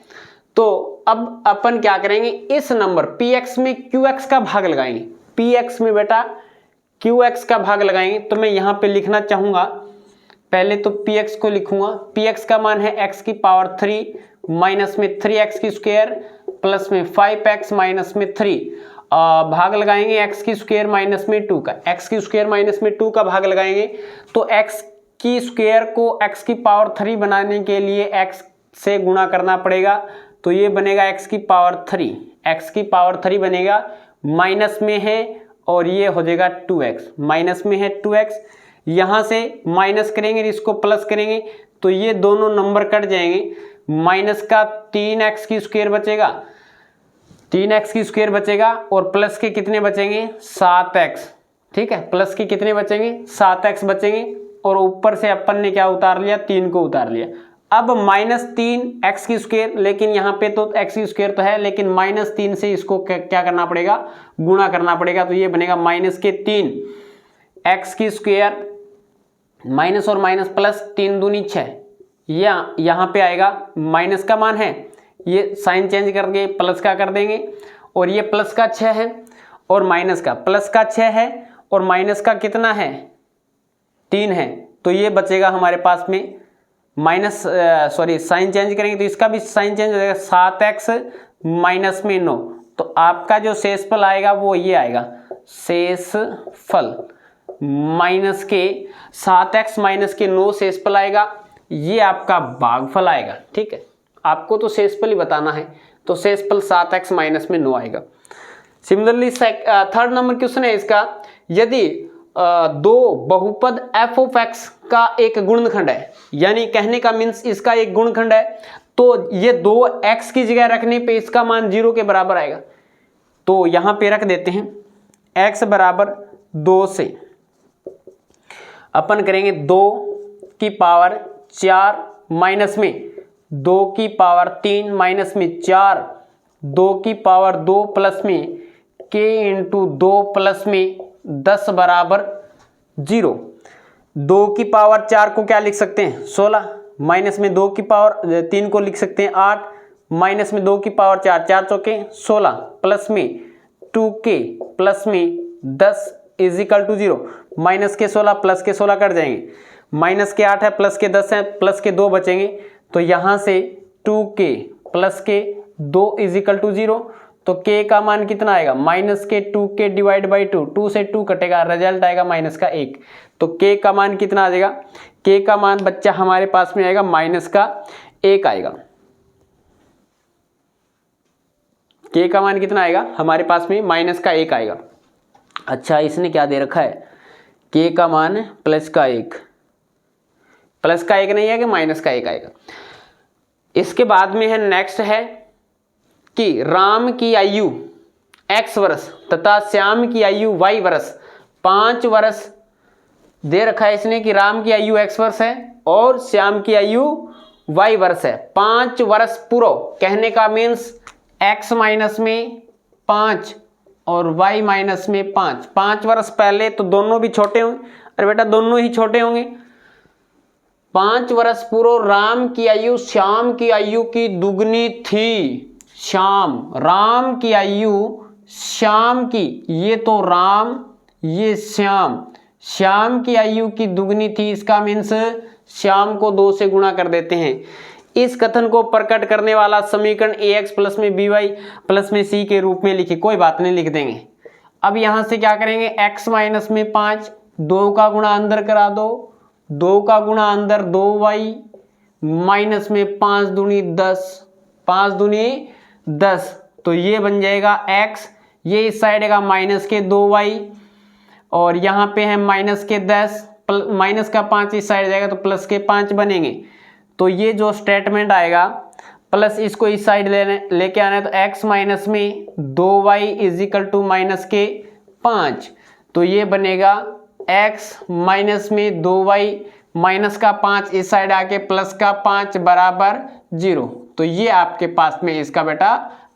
तो अब अपन क्या करेंगे, इस नंबर px में qx का भाग लगाएंगे, px में बेटा qx का भाग लगाएंगे। तो मैं यहां पे लिखना चाहूंगा, पहले तो px को लिखूंगा, px का मान है x की पावर 3 माइनस में 3x की स्क्वायर प्लस में 5x माइनस में 3, भाग लगाएंगे x की स्क्वायर माइनस में 2 का, x की स्क्वायर माइनस में 2 का भाग लगाएंगे। तो x की स्क्वायर को x की पावर 3 बनाने के लिए x से गुणा करना पड़ेगा। तो ये बनेगा x की पावर 3, x की पावर 3 बनेगा, माइनस में है और ये हो जाएगा 2x, माइनस में है 2x, यहां से माइनस करेंगे इसको प्लस करेंगे तो ये दोनों नंबर कट जाएंगे। माइनस का 3x की स्क्वायर बचेगा, 3x की स्क्वायर बचेगा और प्लस के कितने बचेंगे, 7x। ठीक है, प्लस के कितने बचेंगे, 7x बचेंगे और ऊपर से अपन ने क्या उतार लिया, 3 को उतार लिया। अब -3x की स्क्वायर, लेकिन यहाँ पे तो x की स्क्वायर तो है, लेकिन -3 से इसको क्या करना पड़ेगा, गुणा करना पड़ेगा। तो ये बनेगा -3x की स्क्वायर, माइनस और माइनस प्लस, 3 दूनी 6, या यहाँ पे आएगा माइनस का मान है, ये साइन चेंज करके प्लस का कर देंगे और ये प्लस का 6 है और माइनस का, प्लस का 6 है और माइनस का कितना है, 3 है। तो ये बचेगा हमारे पास में माइनस, साइन चेंज करेंगे तो इसका भी साइन चेंज हो जाएगा, 7x माइनस में 9। तो आपका जो शेषफल आएगा वो ये आएगा, शेषफल माइनस के 7x माइनस के 9 शेषफल आएगा, ये आपका भागफल आएगा। ठीक है, आपको तो शेषफल ही बताना है, तो शेषफल 7x माइनस में 9 आएगा। सिमिलरली थर्ड नंबर क्वेश्चन है इसका, यदि दो बहुपद f ऑफ x का एक गुणनखंड है, यानी कहने का मीन्स इसका एक गुणनखंड है, तो ये 2x की जगह रखने पे इसका मान 0 के बराबर आएगा। तो यहां पे रख देते हैं x बराबर 2 से अपन करेंगे 2 की पावर 4 माइनस में 2 की पावर 3 माइनस में 4, 2 की पावर 2 प्लस में k इंटू 2 प्लस में 10 बराबर 0। 2 की पावर 4 को क्या लिख सकते हैं, 16, माइनस में 2 की पावर 3 को लिख सकते हैं 8, माइनस में 2 की पावर 4, 4 चौके 16, प्लस में 2k प्लस में 10 इज इक्वल टू 0। माइनस के 16 प्लस के 16 कट जाएंगे, माइनस के 8 है प्लस के 10 है, प्लस के 2 बचेंगे। तो यहाँ से 2k प्लस के 2 इज इक्वल टू 0। तो k का मान कितना आएगा, माइनस के 2k डिवाइड बाई 2, 2 से 2 कटेगा, रिजल्ट आएगा माइनस का 1। तो k का मान कितना आ जाएगा, k का मान बच्चा हमारे पास में आएगा माइनस का 1 आएगा। k का मान कितना आएगा हमारे पास में माइनस का 1 आएगा। अच्छा इसने क्या दे रखा है, k का मान प्लस का 1, प्लस का 1 नहीं है कि माइनस का 1 आएगा। इसके बाद में है नेक्स्ट है कि राम की आयु x वर्ष तथा श्याम की आयु y वर्ष, 5 वर्ष दे रखा है इसने कि राम की आयु x वर्ष है और श्याम की आयु y वर्ष है। 5 वर्ष पूरा कहने का मीन्स x माइनस में 5 और y माइनस में 5, 5 वर्ष पहले तो दोनों भी छोटे होंगे, अरे बेटा दोनों ही छोटे होंगे। 5 वर्ष पूर्व राम की आयु श्याम की आयु की दुगनी थी। श्याम, राम की आयु श्याम की, ये तो राम ये श्याम, श्याम की आयु की दुगनी थी, इसका मीन्स श्याम को 2 से गुणा कर देते हैं। इस कथन को प्रकट करने वाला समीकरण ax प्लस में by प्लस में c के रूप में लिखे, कोई बात नहीं लिख देंगे। अब यहां से क्या करेंगे, x माइनस में 5, 2 का गुणा अंदर करा दो, 2 का गुणा अंदर 2y माइनस में 5 दूनी 10, 5 दूनी 10, तो ये बन जाएगा x, ये इस साइड का माइनस के 2y और यहाँ पे है माइनस के 10, माइनस का 5 इस साइड जाएगा तो प्लस के 5 बनेंगे। तो ये जो स्टेटमेंट आएगा प्लस इसको इस साइड लेके आना है तो x माइनस में 2y is equal to minus के 5, तो ये बनेगा x माइनस में 2y माइनस का 5 इस साइड आके प्लस का 5 बराबर 0। तो ये आपके पास में इसका बेटा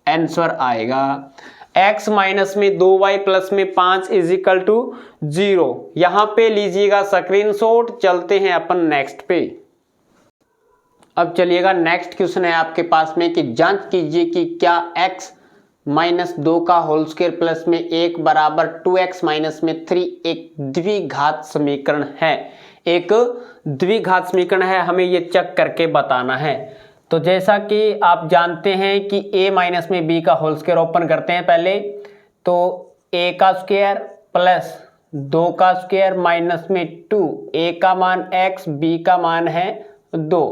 आंसर आएगा, x माइनस में 2y प्लस में 5 इज इक्वल टू 0। यहाँ पे लीजिएगा स्क्रीनशॉट। चलते हैं अपन नेक्स्ट पे। अब चलिएगा नेक्स्ट क्वेश्चन है आपके पास में कि जांच कीजिए कि क्या x माइनस 2 का होल स्क्वायर प्लस में 1 बराबर 2x माइनस में 3 एक द्विघात समीकरण है। एक द्विघात समीकरण है, हमें ये चेक करके बताना है। तो जैसा कि आप जानते हैं कि a माइनस में b का होल स्क्वायर ओपन करते हैं पहले, तो a का स्क्वायर प्लस 2 का स्क्वायर माइनस में 2, a का मान x, b का मान है 2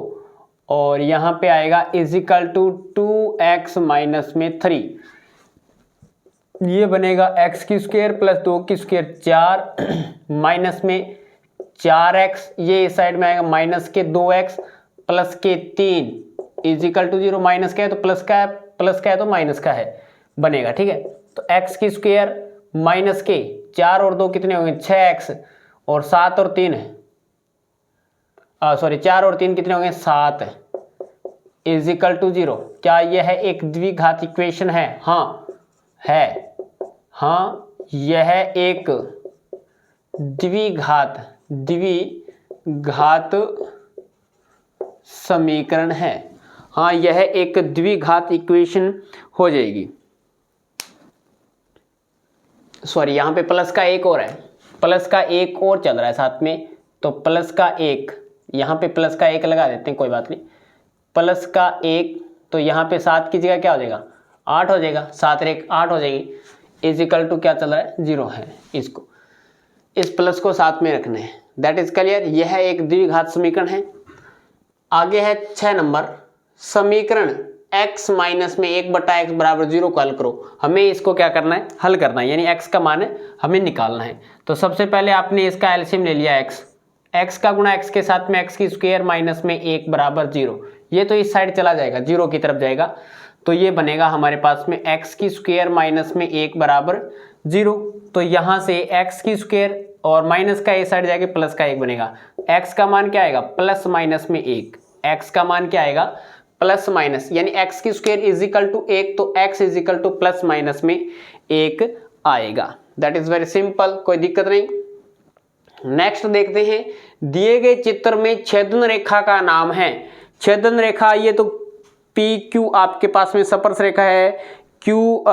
और यहाँ पे आएगा is equal to 2x minus में 3, ये बनेगा x की स्क्वायर प्लस 2 की स्क्वायर 4 माइनस में 4x, ये इस साइड में आएगा माइनस के 2x प्लस के 3 इज इक्वल टू 0। माइनस का है तो प्लस का है, प्लस का है तो माइनस का है बनेगा, ठीक है। तो x की स्क्वायर माइनस के 4 और 2 कितने होंगे 6x और 7 और 3 सॉरी 4 और 3 कितने होंगे 7 इज इक्वल टू 0। क्या यह एक द्विघात इक्वेशन है? हाँ है, हाँ यह एक द्विघात समीकरण है। हाँ यह एक द्विघात इक्वेशन हो जाएगी। सॉरी यहाँ पे प्लस का 1 और है, प्लस का 1 और चल रहा है साथ में, तो प्लस का 1 यहाँ पे प्लस का 1 लगा देते हैं, कोई बात नहीं। प्लस का 1 तो यहाँ पे 7 की जगह क्या हो जाएगा 8 हो जाएगा, 7 और 1 8 हो जाएगी इज इक्वल टू क्या चल रहा है 0 है। इसको इस प्लस को साथ में रखना है, दैट इज क्लियर। यह एक द्विघात समीकरण है। आगे है 6 नंबर, समीकरण x माइनस में 1/x बराबर 0 को हल करो। हमें इसको क्या करना है हल करना है, यानी x का मान हमें निकालना है। तो सबसे पहले आपने इसका एलसीएम ले लिया x का गुणा x के साथ में x की स्क्वायर माइनस में 1 बराबर 0, ये तो इस साइड चला जाएगा 0 की तरफ जाएगा, तो ये बनेगा हमारे पास में x की स्क्वायर माइनस में 1 बराबर 0। तो यहाँ से x की स्क्वायर और माइनस का इस साइड जाके प्लस का 1 बनेगा। x का मान क्या आएगा प्लस माइनस में 1, x का मान क्या आएगा प्लस माइनस, यानी x की स्क्वायर इज इक्वल टू 1, तो x is equal two plus minus में 1 आएगा। दैट इज वेरी सिंपल, कोई दिक्कत नहीं। नेक्स्ट देखते हैं, दिए गए चित्र में छेदन रेखा का नाम है। छेदन रेखा ये तो पी क्यू आपके पास में स्पर्श रेखा है, क्यू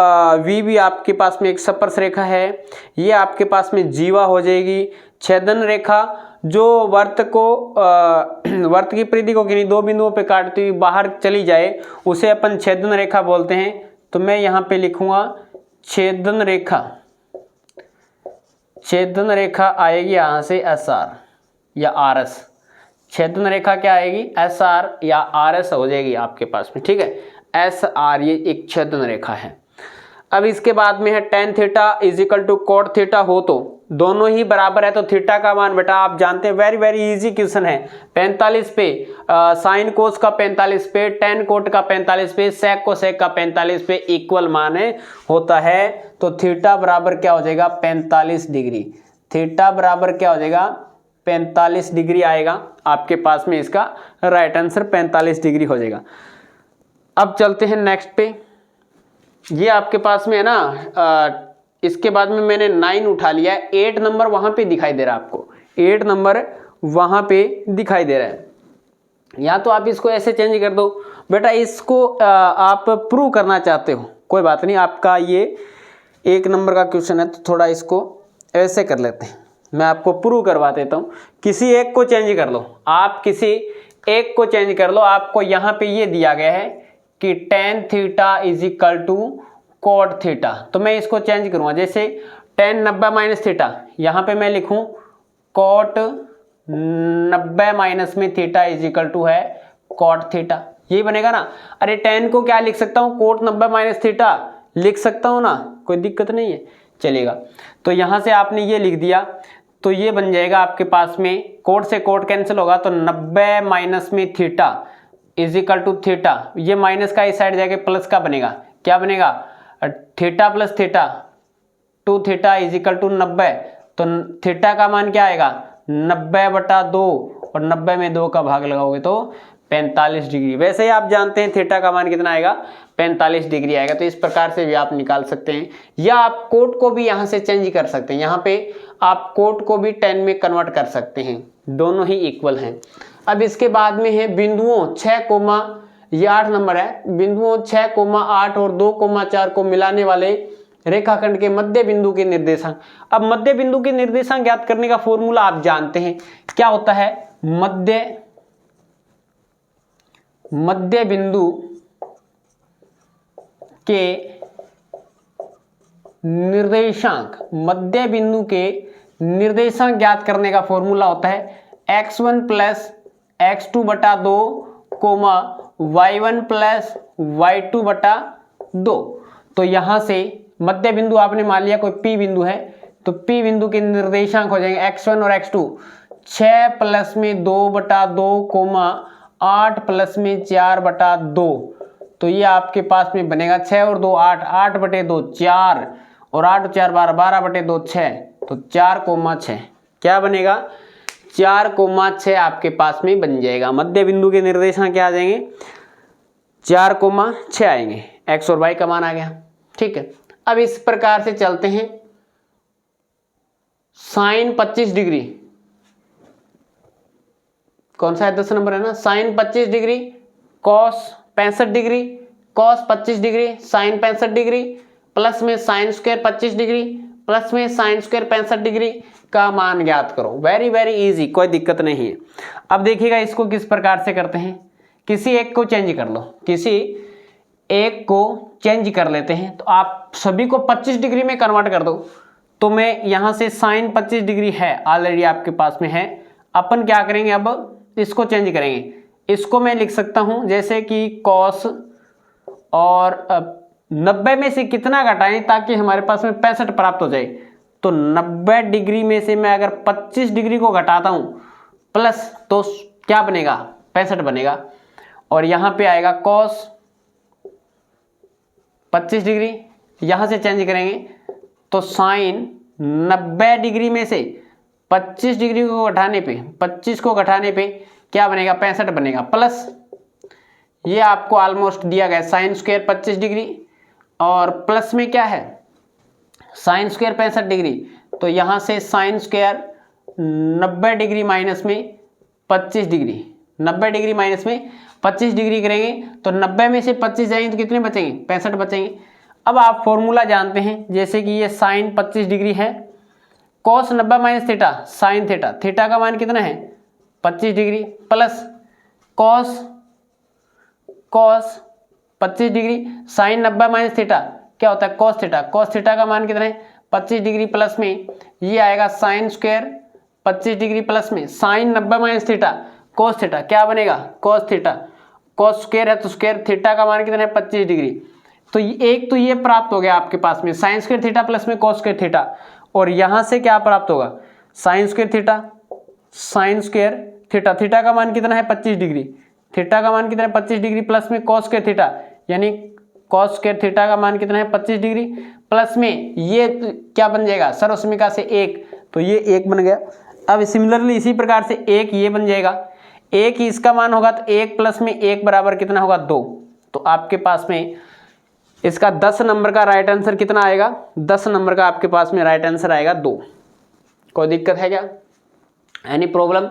वी भी आपके पास में एक स्पर्श रेखा है, ये आपके पास में जीवा हो जाएगी। छेदन रेखा जो वर्त की परिधि को किन्हीं 2 बिंदुओं पे काटती हुई बाहर चली जाए उसे अपन छेदन रेखा बोलते हैं। तो मैं यहाँ पे लिखूंगा छेदन रेखा, छेदन रेखा आएगी यहाँ से SR या RS। छेदन रेखा क्या आएगी SR या RS हो जाएगी आपके पास में, ठीक है। SR ये एक छेदन रेखा है। अब इसके बाद में है tan theta is equal to cot theta हो तो दोनों ही बराबर है तो थीटा का मान बेटा आप जानते हैं, वेरी वेरी इजी क्वेश्चन है। 45 पे साइन कोस का 45 पे, टेन कोट का 45 पे, सेक को सेक का 45 पे इक्वल मान होता है। तो थीटा बराबर क्या हो जाएगा 45 डिग्री। थीटा बराबर क्या हो जाएगा 45 डिग्री आएगा आपके पास में, इसका राइट आंसर 45 डिग्री हो जाएगा। अब चलते हैं नेक्स्ट पे। ये आपके पास में है ना, इसके बाद में मैंने 9 उठा लिया है, 8 नंबर वहां पे दिखाई दे रहा है आपको, 8 नंबर वहां पे दिखाई दे रहा है। या तो आप इसको ऐसे चेंज कर दो बेटा, इसको आप प्रूव करना चाहते हो कोई बात नहीं, आपका ये 1 नंबर का क्वेश्चन है तो थोड़ा इसको ऐसे कर लेते हैं, मैं आपको प्रूव करवा देता हूँ। किसी एक को चेंज कर लो, आप किसी एक को चेंज कर लो। आपको यहाँ पे ये दिया गया है कि tan theta is equal to cot theta, तो मैं इसको चेंज करूँगा। जैसे टेन 90 माइनस थीटा, यहाँ पे मैं लिखूँ कोट 90 माइनस में थीटा इज इक्वल टू है कोट थीटा, यही बनेगा ना। अरे टेन को क्या लिख सकता हूँ, कोट 90 माइनस थीटा लिख सकता हूँ ना, कोई दिक्कत नहीं है, चलेगा। तो यहाँ से आपने ये लिख दिया तो ये बन जाएगा आपके पास में, कोट से कोट कैंसिल होगा तो 90 माइनस में theta is equal to theta, ये माइनस का इस साइड जाके प्लस का बनेगा, क्या बनेगा theta plus theta, 2 theta is equal to 90। तो थीटा का मान क्या आएगा 90/2 और 90 में 2 का भाग लगाओगे तो 45 डिग्री। वैसे ही आप जानते हैं थीटा का मान कितना आएगा 45 डिग्री आएगा। तो इस प्रकार से भी आप निकाल सकते हैं, या आप कोट को भी यहाँ से चेंज कर सकते हैं, यहाँ पे आप कोट को भी 10 में कन्वर्ट कर सकते हैं, दोनों ही इक्वल हैं। अब इसके बाद में है बिंदुओं 6, ये 8 नंबर है, बिंदुओं 6, 8 और 2, 4 को मिलाने वाले रेखाखंड के मध्य बिंदु के निर्देशांक। अब मध्य बिंदु के निर्देशांक ज्ञात करने का फॉर्मूला आप जानते हैं, क्या होता है मध्य बिंदु के निर्देशांक, मध्य बिंदु के निर्देशांक ज्ञात करने का फॉर्मूला होता है x1 plus x2/2 y1 plus y2/2। तो यहां से मध्य बिंदु आपने मान लिया कोई P बिंदु है, तो P बिंदु के निर्देशांक हो जाएंगे x1 और x2, 6 प्लस में 2/2 8 प्लस में 4/2। तो ये आपके पास में बनेगा 6 और 2 8, 8/2 4 और 8 और 4 12, 12/2 6, तो 4, 6 क्या बनेगा 4, 6 आपके पास में बन जाएगा। मध्य बिंदु के निर्देशांक क्या आ जाएंगे 4, 6 आएंगे, x और y का मान आ गया। ठीक है, अब इस प्रकार से चलते हैं। साइन 25 डिग्री कौन सा है 10 नंबर है ना, sine 25 degree cos 65 degree, cos 25 degree sine 65 degree, plus में साइन स्क्वायर 25 डिग्री प्लस में साइन स्क्वायर 65 डिग्री का मान ज्ञात करो। वेरी वेरी इजी, कोई दिक्कत नहीं है। अब देखिएगा इसको किस प्रकार से करते हैं, किसी एक को चेंज कर लो, किसी एक को चेंज कर लेते हैं। तो आप सभी को 25 डिग्री में कन्वर्ट कर दो। तो मैं यहाँ से साइन 25 डिग्री है ऑलरेडी आपके पास में है, अपन क्या करेंगे अब इसको चेंज करेंगे। इसको मैं लिख सकता हूँ जैसे कि कॉस, और 90 में से कितना घटाएं ताकि हमारे पास में 65 प्राप्त हो जाए। तो 90 डिग्री में से मैं अगर 25 डिग्री को घटाता हूँ प्लस, तो क्या बनेगा 65 बनेगा। और यहाँ पे आएगा कॉस 25 डिग्री, यहाँ से चेंज करेंगे तो साइन 90 डिग्री में से 25 डिग्री को घटाने पे, 25 को घटाने पे क्या बनेगा 65 बनेगा, प्लस ये आपको ऑलमोस्ट दिया गया साइन स्क्वायर 25 डिग्री और प्लस में क्या है साइन स्क्वायर 65 डिग्री। तो यहाँ से साइन स्क्वायर 90 डिग्री माइनस में 25 डिग्री, 90 डिग्री माइनस में 25 डिग्री करेंगे तो 90 में से 25 जाएंगे तो कितने बचेंगे 65 बचेंगे। अब आप फॉर्मूला जानते हैं, जैसे कि ये साइन 25 डिग्री है, cos 90 minus theta sine theta, theta का मान कितना है 25 degree, plus cos 25 degree sign 90 minus theta क्या होता है कॉस थीटा, कॉस थीटा का मान कितना है 25 डिग्री, प्लस में ये आएगा साइन स्क्वायर 25 डिग्री प्लस में sine 90 minus theta cos theta क्या बनेगा कॉस थीटा, कॉस स्क्वायर है तो स्क्वायर थीटा का मान कितना है 25 डिग्री। तो एक तो ये प्राप्त हो गया आपके पास में साइन स्क्वायर थीटा प्लस में कॉस स्क्वायर थीटा, और यहां से क्या प्राप्त होगा sign square theta, sign square theta, theta का मान कितना है 25 डिग्री, थीटा का मान कितना है 25 डिग्री प्लस में कॉस स्क्वायर थीटा, यानी कॉस स्क्वायर थीटा का मान कितना है 25 डिग्री, प्लस में ये क्या बन जाएगा सर्वसमीका से 1, तो ये 1 बन गया। अब सिमिलरली इसी प्रकार से 1 ये बन जाएगा, 1 ही इसका मान होगा, तो 1 प्लस में 1 बराबर कितना होगा 2, तो आपके पास में इसका 10 नंबर का राइट आंसर कितना आएगा, 10 नंबर का आपके पास में राइट आंसर आएगा 2। कोई दिक्कत है क्या, एनी प्रॉब्लम?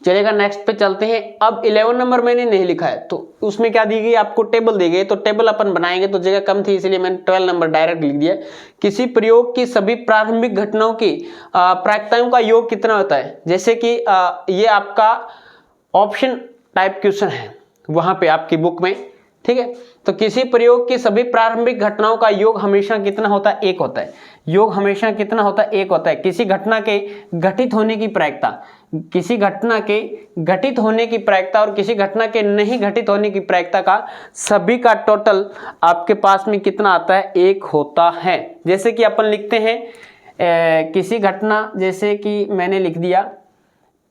चलेगा नेक्स्ट पे चलते हैं। अब 11 नंबर मैंने नहीं लिखा है, तो उसमें क्या दी गई आपको टेबल दी गई, तो टेबल अपन बनाएंगे, तो जगह कम थी इसलिए मैंने 12 नंबर डायरेक्ट लिख दिया। किसी प्रयोग की सभी प्रारंभिक घटनाओं की प्रायिकताओं का योग कितना होता है, जैसे कि ये आपका ऑप्शन टाइप क्वेश्चन है वहां पे आपकी बुक में, ठीक है। तो किसी प्रयोग की सभी प्रारंभिक घटनाओं का योग हमेशा कितना होता है 1 होता है, योग हमेशा कितना होता है 1 होता है। किसी घटना के घटित होने की प्रायिकता, किसी घटना के घटित होने की प्रायिकता और किसी घटना के नहीं घटित होने की प्रायिकता का सभी का टोटल आपके पास में कितना आता है 1 होता है। जैसे कि अपन लिखते हैं किसी घटना, जैसे कि मैंने लिख दिया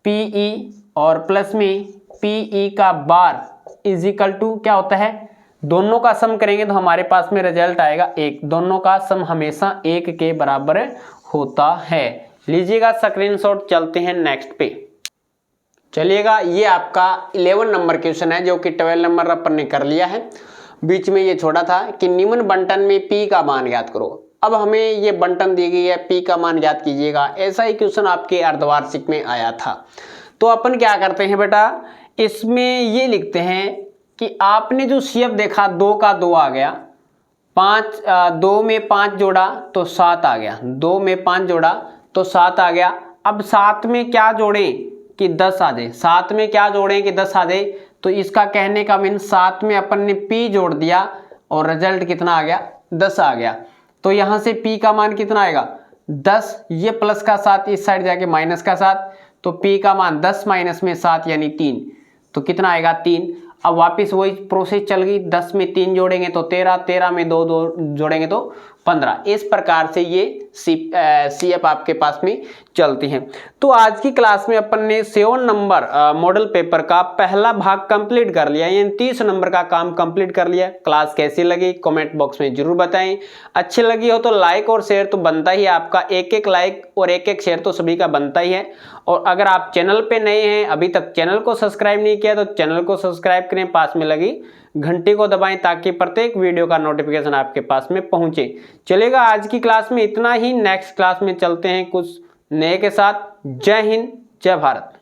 PE और प्लस में PE का बार इज इक्वल टू क्या होता है, दोनों का सम करेंगे तो हमारे पास में रिजल्ट आएगा 1, दोनों का सम हमेशा 1 के बराबर होता है। लीजिएगा स्क्रीनशॉट, चलते हैं नेक्स्ट पे। चलिएगा ये आपका 11 नंबर क्वेश्चन है जो कि 12 नंबर अपन ने कर लिया है। बीच में ये छोड़ा था कि निम्न बंटन में P का मान ज्ञात करो। अब हमें ये बंटन दी गई है, P का मान ज्ञात कीजिएगा। ऐसा ही क्वेश्चन आपके अर्धवार्षिक में आया था। तो अपन क्या करते हैं बेटा, इसमें ये लिखते हैं कि आपने जो CF देखा 2 का 2 आ गया, 2 में 5 जोड़ा तो 7 आ गया, 2 में 5 जोड़ा तो 7 आ गया। अब 7 में क्या जोड़ें कि 10 आ जाए, 7 में क्या जोड़ें कि 10 आ जाए, तो इसका कहने का मीन 7 में अपन ने P जोड़ दिया और रिजल्ट कितना आ गया 10 आ गया। तो यहाँ से P का मान कितना आएगा 10, ये प्लस का 7 इस साइड जाके माइनस का 7, तो P का मान 10 माइनस में 7 यानी 3, तो कितना आएगा 3। अब वापस वही प्रोसेस चल गई, 10 में 3 जोड़ेंगे तो 13, 13 में 2 जोड़ेंगे तो 15। इस प्रकार से ये CF आपके पास में चलती हैं। तो आज की क्लास में अपन ने 7 नंबर मॉडल पेपर का पहला भाग कंप्लीट कर लिया, यानी 30 नंबर का काम कंप्लीट कर लिया। क्लास कैसी लगी कमेंट बॉक्स में जरूर बताएं। अच्छी लगी हो तो लाइक और शेयर तो बनता ही है आपका, एक लाइक और एक शेयर तो सभी का बनता ही है। और अगर आप चैनल पे नए हैं, अभी तक चैनल को सब्सक्राइब नहीं किया तो चैनल को सब्सक्राइब करें, पास में लगी घंटी को दबाएं ताकि प्रत्येक वीडियो का नोटिफिकेशन आपके पास में पहुंचे। चलेगा आज की क्लास में इतना ही, नेक्स्ट क्लास में चलते हैं कुछ नए के साथ। जय हिंद, जय भारत।